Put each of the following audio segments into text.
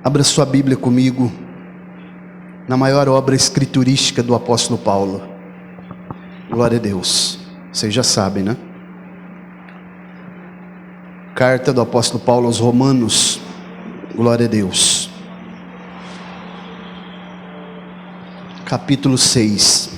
Abra sua Bíblia comigo na maior obra escriturística do apóstolo Paulo. Glória a Deus. Vocês já sabem, né? Carta do apóstolo Paulo aos Romanos. Glória a Deus. Capítulo 6.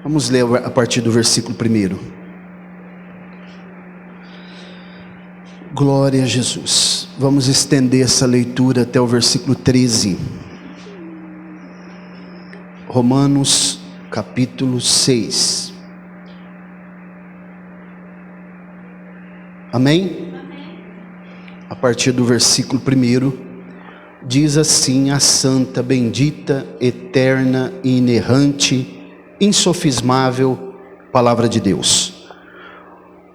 Vamos ler a partir do versículo 1. Glória a Jesus. Vamos estender essa leitura até o versículo 13. Romanos, capítulo 6. Amém? A partir do versículo 1, diz assim a santa, bendita, eterna e inerrante, insofismável palavra de Deus.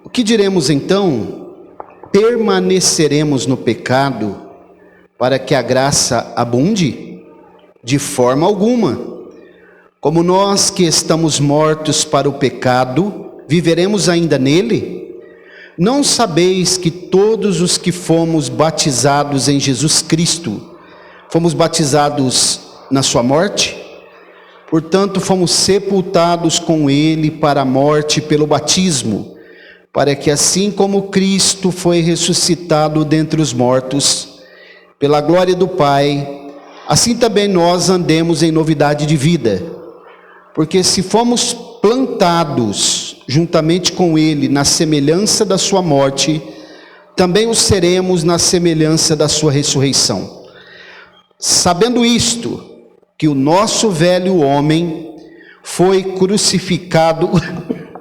O que diremos então? Permaneceremos no pecado para que a graça abunde? De forma alguma. Como nós que estamos mortos para o pecado, viveremos ainda nele? Não sabeis que todos os que fomos batizados em Jesus Cristo, fomos batizados na sua morte? Portanto, fomos sepultados com ele para a morte pelo batismo, para que assim como Cristo foi ressuscitado dentre os mortos, pela glória do Pai, assim também nós andemos em novidade de vida. Porque se fomos plantados juntamente com ele na semelhança da sua morte, também o seremos na semelhança da sua ressurreição. Sabendo isto, que o nosso velho homem foi crucificado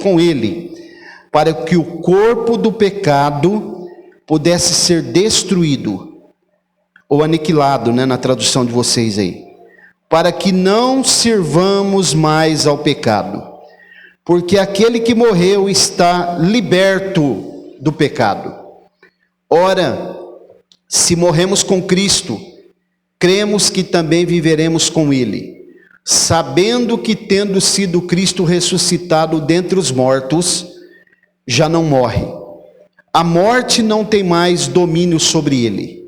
com ele, para que o corpo do pecado pudesse ser destruído, ou aniquilado, né, na tradução de vocês aí, para que não sirvamos mais ao pecado, porque aquele que morreu está liberto do pecado. Ora, se morremos com Cristo, cremos que também viveremos com ele, sabendo que tendo sido Cristo ressuscitado dentre os mortos, já não morre. A morte não tem mais domínio sobre ele,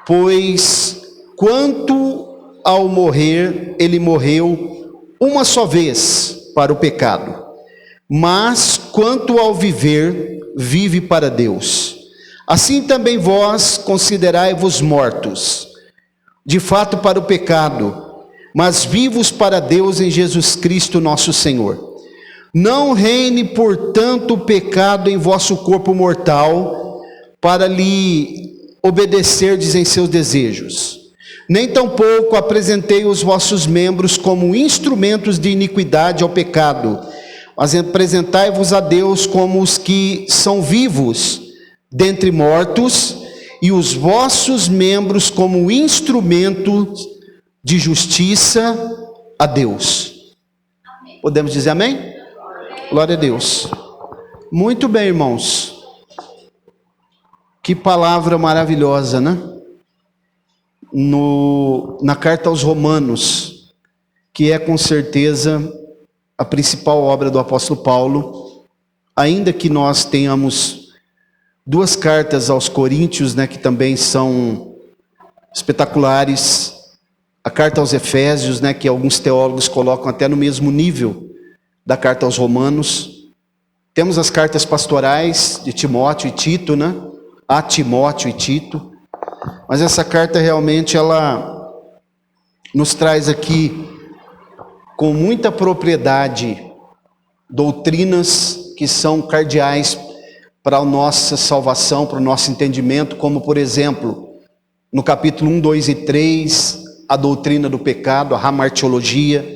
pois quanto ao morrer, ele morreu uma só vez para o pecado, mas quanto ao viver, vive para Deus. Assim também vós considerai-vos mortos, de fato para o pecado, mas vivos para Deus em Jesus Cristo nosso Senhor. Não reine, portanto, o pecado em vosso corpo mortal, para lhe obedecerdes em seus desejos. Nem tampouco apresentei os vossos membros como instrumentos de iniquidade ao pecado, mas apresentai-vos a Deus como os que são vivos dentre mortos, e os vossos membros como instrumentos de justiça a Deus. Podemos dizer amém? Glória a Deus. Muito bem, irmãos. Que palavra maravilhosa, né? Na carta aos Romanos, que é com certeza a principal obra do apóstolo Paulo, ainda que nós tenhamos duas cartas aos Coríntios, né, que também são espetaculares, a carta aos Efésios, né, que alguns teólogos colocam até no mesmo nível da carta aos Romanos. Temos as cartas pastorais de Timóteo e Tito, né? A Timóteo e Tito. Mas essa carta realmente ela nos traz aqui com muita propriedade doutrinas que são cardeais para a nossa salvação, para o nosso entendimento, como por exemplo, no capítulo 1, 2 e 3, a doutrina do pecado, a hamartiologia,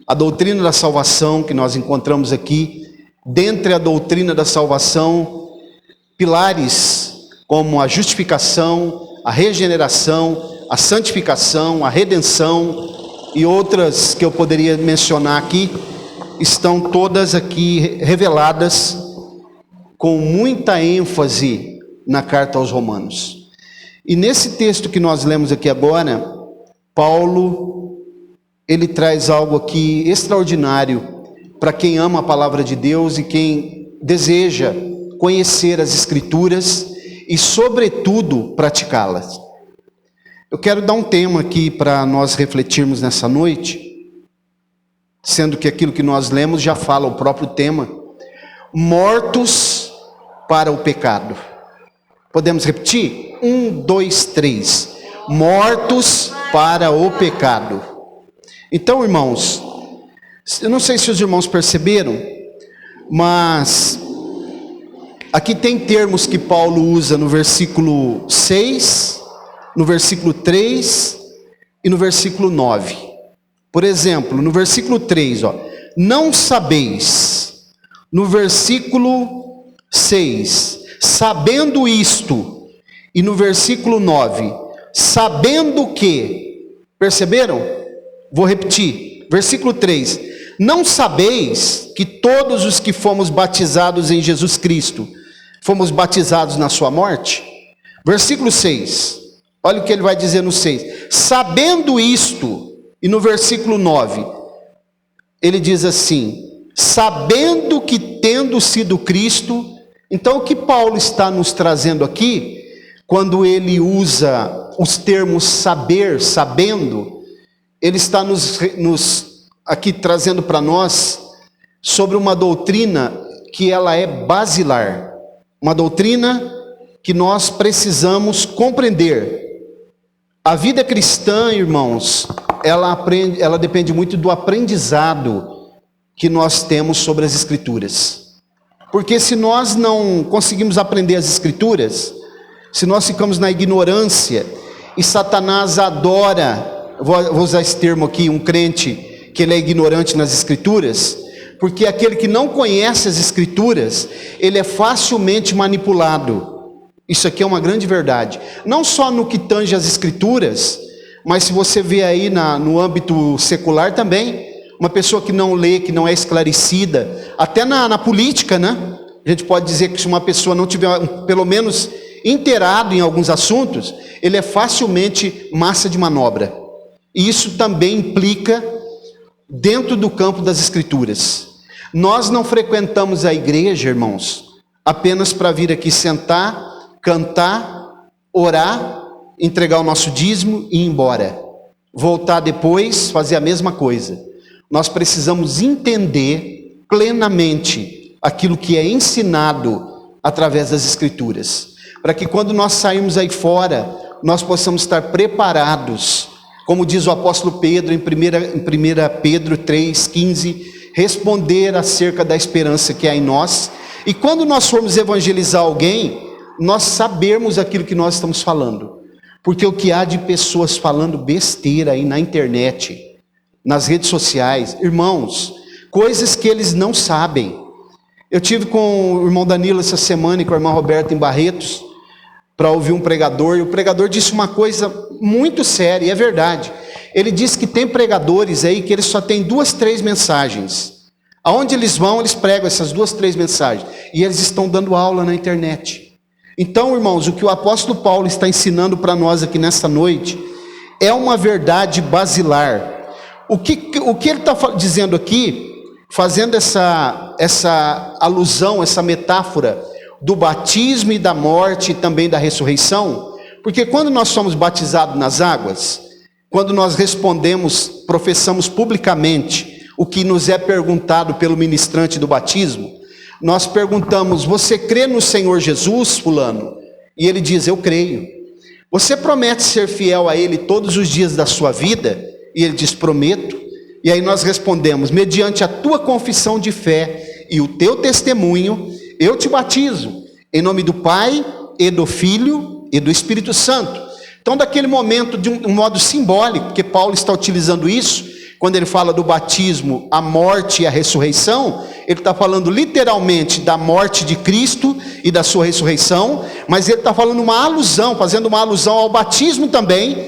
a doutrina da salvação que nós encontramos aqui. Dentre a doutrina da salvação, pilares como a justificação, a regeneração, a santificação, a redenção e outras que eu poderia mencionar aqui, estão todas aqui reveladas com muita ênfase na carta aos Romanos. E nesse texto que nós lemos aqui agora, Paulo, ele traz algo aqui extraordinário para quem ama a palavra de Deus e quem deseja conhecer as Escrituras e, sobretudo, praticá-las. Eu quero dar um tema aqui para nós refletirmos nessa noite, sendo que aquilo que nós lemos já fala o próprio tema: mortos para o pecado. Podemos repetir? 1, 2, 3. Mortos para o pecado. Então, irmãos, eu não sei se os irmãos perceberam, mas aqui tem termos que Paulo usa no versículo 6, no versículo 3 e no versículo 9. Por exemplo, no versículo 3, não sabeis. No versículo 6, sabendo isto. E no versículo 9, sabendo que. Perceberam? Vou repetir. Versículo 3, não sabeis que todos os que fomos batizados em Jesus Cristo, fomos batizados na sua morte? Versículo 6, olha o que ele vai dizer no 6, sabendo isto. E no versículo 9, ele diz assim, sabendo que tendo sido Cristo. Então o que Paulo está nos trazendo aqui, quando ele usa os termos saber, sabendo, ele está nos aqui trazendo para nós sobre uma doutrina que ela é basilar, uma doutrina que nós precisamos compreender. A vida cristã, irmãos, ela depende muito do aprendizado que nós temos sobre as Escrituras. Porque se nós não conseguimos aprender as Escrituras, se nós ficamos na ignorância, e Satanás adora, vou usar esse termo aqui, um crente que ele é ignorante nas Escrituras, porque aquele que não conhece as Escrituras, ele é facilmente manipulado. Isso aqui é uma grande verdade. Não só no que tange as Escrituras, mas se você vê aí no âmbito secular também, uma pessoa que não lê, que não é esclarecida, até na política, né? A gente pode dizer que se uma pessoa não tiver, pelo menos, inteirado em alguns assuntos, ele é facilmente massa de manobra. E isso também implica dentro do campo das Escrituras. Nós não frequentamos a igreja, irmãos, apenas para vir aqui sentar, cantar, orar, entregar o nosso dízimo e ir embora. Voltar depois, fazer a mesma coisa. Nós precisamos entender plenamente aquilo que é ensinado através das Escrituras, para que quando nós sairmos aí fora, nós possamos estar preparados, como diz o apóstolo Pedro em 1 Pedro 3,15, responder acerca da esperança que há em nós, e quando nós formos evangelizar alguém, nós sabermos aquilo que nós estamos falando, porque o que há de pessoas falando besteira aí na internet, nas redes sociais, irmãos, coisas que eles não sabem. Eu tive com o irmão Danilo essa semana e com a irmã Roberta em Barretos, para ouvir um pregador, e o pregador disse uma coisa muito séria, e é verdade. Ele disse que tem pregadores aí que eles só têm 2, 3 mensagens. Aonde eles vão, eles pregam essas 2, 3 mensagens, e eles estão dando aula na internet. Então, irmãos, o que o apóstolo Paulo está ensinando para nós aqui nessa noite, é uma verdade basilar. O que ele está dizendo aqui, fazendo essa alusão, essa metáfora do batismo e da morte e também da ressurreição, porque quando nós somos batizados nas águas, quando nós professamos publicamente o que nos é perguntado pelo ministrante do batismo, nós perguntamos, você crê no Senhor Jesus, fulano? E ele diz, eu creio. Você promete ser fiel a Ele todos os dias da sua vida? E ele diz, prometo. E aí nós respondemos, mediante a tua confissão de fé e o teu testemunho, eu te batizo, em nome do Pai, e do Filho, e do Espírito Santo. Então, daquele momento, de um modo simbólico, porque Paulo está utilizando isso, quando ele fala do batismo, a morte e a ressurreição, ele está falando literalmente da morte de Cristo e da sua ressurreição, mas ele está falando uma alusão, fazendo uma alusão ao batismo também.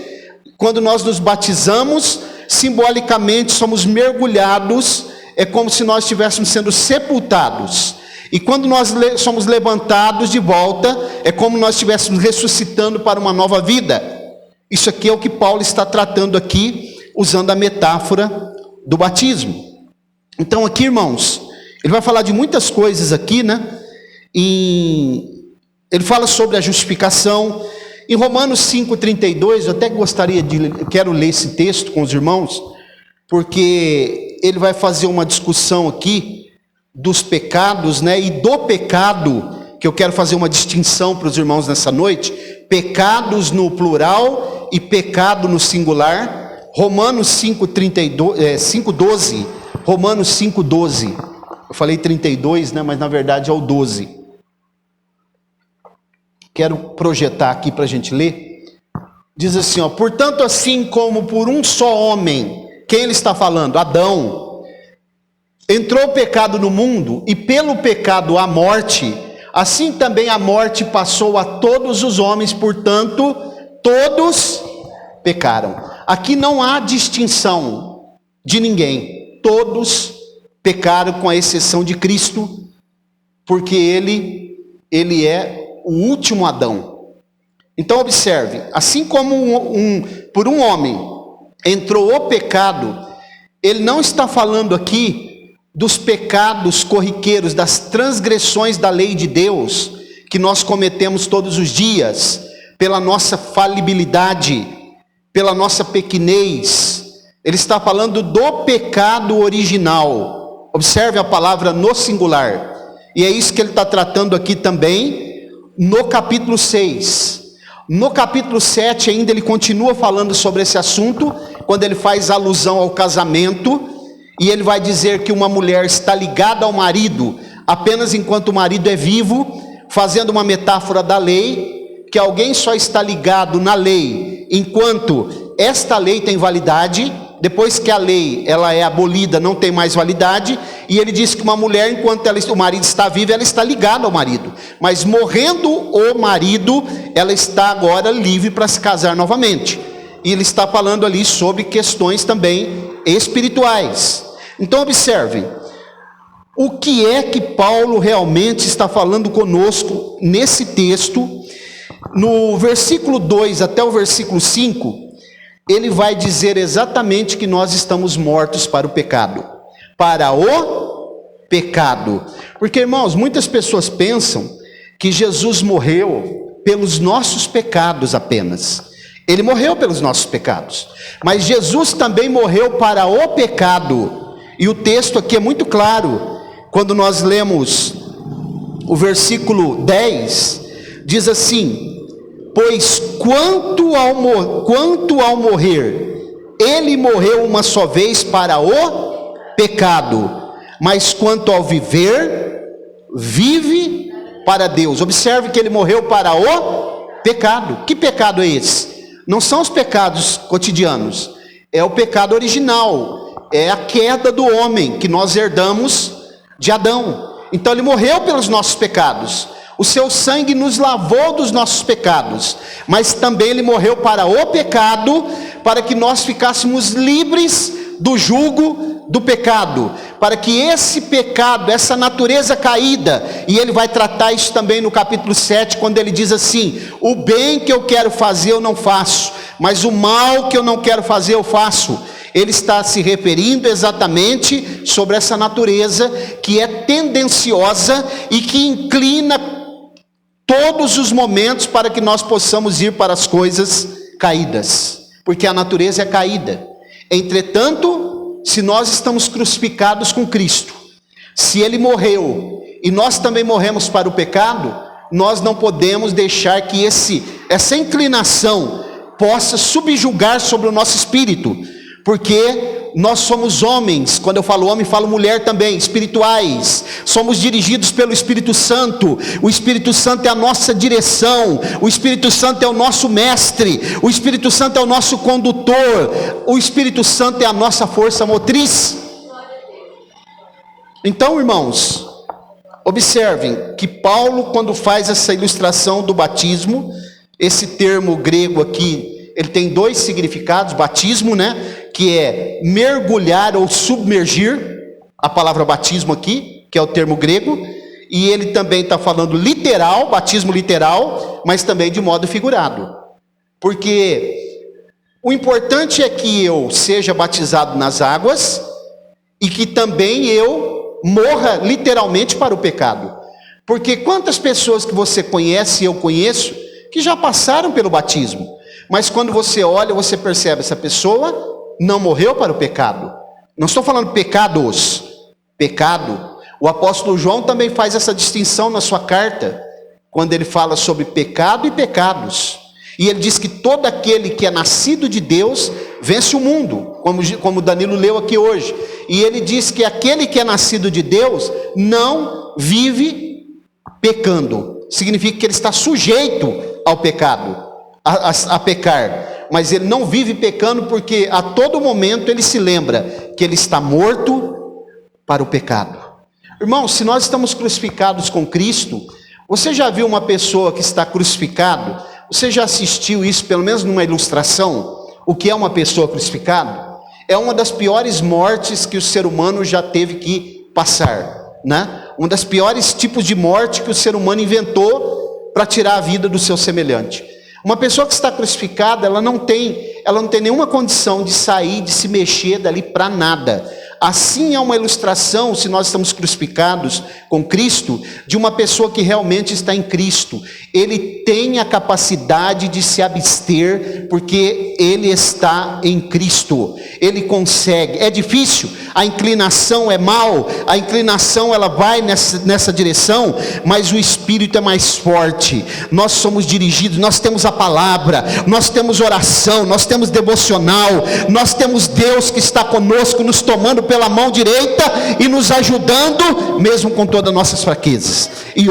Quando nós nos batizamos, simbolicamente somos mergulhados, é como se nós estivéssemos sendo sepultados. E quando nós somos levantados de volta, é como nós estivéssemos ressuscitando para uma nova vida. Isso aqui é o que Paulo está tratando aqui, usando a metáfora do batismo. Então aqui, irmãos, ele vai falar de muitas coisas aqui, né? E ele fala sobre a justificação. Em Romanos 5,32, eu até quero ler esse texto com os irmãos, porque ele vai fazer uma discussão aqui dos pecados, né? E do pecado, que eu quero fazer uma distinção para os irmãos nessa noite, pecados no plural e pecado no singular. Romanos 5,12, Romanos 5,12, eu falei 32, né? Mas na verdade é o 12. Quero projetar aqui para a gente ler. Diz assim, ó: portanto, assim como por um só homem, quem ele está falando? Adão, entrou o pecado no mundo, e pelo pecado a morte, assim também a morte passou a todos os homens, portanto, todos pecaram. Aqui não há distinção de ninguém, todos pecaram com a exceção de Cristo, porque ele é o último Adão. Então observe, assim como por um homem entrou o pecado, ele não está falando aqui dos pecados corriqueiros, das transgressões da lei de Deus, que nós cometemos todos os dias, pela nossa falibilidade, pela nossa pequenez. Ele está falando do pecado original. Observe a palavra no singular, e é isso que ele está tratando aqui também, no capítulo 6. No capítulo 7 ainda ele continua falando sobre esse assunto, quando ele faz alusão ao casamento, e ele vai dizer que uma mulher está ligada ao marido apenas enquanto o marido é vivo, fazendo uma metáfora da lei, que alguém só está ligado na lei enquanto esta lei tem validade. Depois que a lei ela é abolida, não tem mais validade. E ele diz que uma mulher, enquanto o marido está vivo, ela está ligada ao marido, mas morrendo o marido, ela está agora livre para se casar novamente. E ele está falando ali sobre questões também espirituais. Então observem, o que é que Paulo realmente está falando conosco nesse texto. No versículo 2 até o versículo 5, ele vai dizer exatamente que nós estamos mortos para o pecado. Para o pecado. Porque, irmãos, muitas pessoas pensam que Jesus morreu pelos nossos pecados apenas. Ele morreu pelos nossos pecados. Mas Jesus também morreu para o pecado. E o texto aqui é muito claro. Quando nós lemos o versículo 10, diz assim: pois quanto ao morrer, ele morreu uma só vez para o pecado, mas quanto ao viver, vive para Deus. Observe que ele morreu para o pecado. Que pecado é esse? Não são os pecados cotidianos, é o pecado original, é a queda do homem que nós herdamos de Adão. Então ele morreu pelos nossos pecados. O seu sangue nos lavou dos nossos pecados, mas também ele morreu para o pecado, para que nós ficássemos livres do jugo do pecado, para que esse pecado, essa natureza caída, e ele vai tratar isso também no capítulo 7, quando ele diz assim: o bem que eu quero fazer eu não faço, mas o mal que eu não quero fazer eu faço. Ele está se referindo exatamente sobre essa natureza que é tendenciosa e que inclina todos os momentos para que nós possamos ir para as coisas caídas, porque a natureza é caída. Entretanto, se nós estamos crucificados com Cristo, se Ele morreu e nós também morremos para o pecado, nós não podemos deixar que essa inclinação possa subjugar sobre o nosso espírito, porque nós somos homens, quando eu falo homem, falo mulher também, espirituais, somos dirigidos pelo Espírito Santo. O Espírito Santo é a nossa direção, o Espírito Santo é o nosso mestre, o Espírito Santo é o nosso condutor, o Espírito Santo é a nossa força motriz. Então, irmãos, observem que Paulo, quando faz essa ilustração do batismo, esse termo grego aqui, ele tem dois significados: batismo, né, que é mergulhar ou submergir, a palavra batismo aqui, que é o termo grego, e ele também está falando literal, batismo literal, mas também de modo figurado, porque o importante é que eu seja batizado nas águas, e que também eu morra literalmente para o pecado, porque quantas pessoas que você conhece e eu conheço, que já passaram pelo batismo. Mas quando você olha, você percebe, essa pessoa não morreu para o pecado. Não estou falando pecados, pecado. O apóstolo João também faz essa distinção na sua carta, quando ele fala sobre pecado e pecados. E ele diz que todo aquele que é nascido de Deus vence o mundo, como Danilo leu aqui hoje. E ele diz que aquele que é nascido de Deus não vive pecando. Significa que ele está sujeito ao pecado, a pecar. Mas ele não vive pecando porque a todo momento ele se lembra que ele está morto para o pecado. Irmão, se nós estamos crucificados com Cristo, você já viu uma pessoa que está crucificado? Você já assistiu isso, pelo menos numa ilustração? O que é uma pessoa crucificada? É uma das piores mortes que o ser humano já teve que passar, né? Um dos piores tipos de morte que o ser humano inventou para tirar a vida do seu semelhante. Uma pessoa que está crucificada, ela não tem nenhuma condição de sair, de se mexer dali para nada. Assim é uma ilustração, se nós estamos crucificados com Cristo, de uma pessoa que realmente está em Cristo. Ele tem a capacidade de se abster, porque ele está em Cristo. Ele consegue. É difícil, a inclinação é mal, a inclinação ela vai nessa direção, mas o Espírito é mais forte. Nós somos dirigidos, nós temos a palavra, nós temos oração, nós temos devocional, nós temos Deus que está conosco, nos tomando pela mão direita e nos ajudando, mesmo com todas as nossas fraquezas. E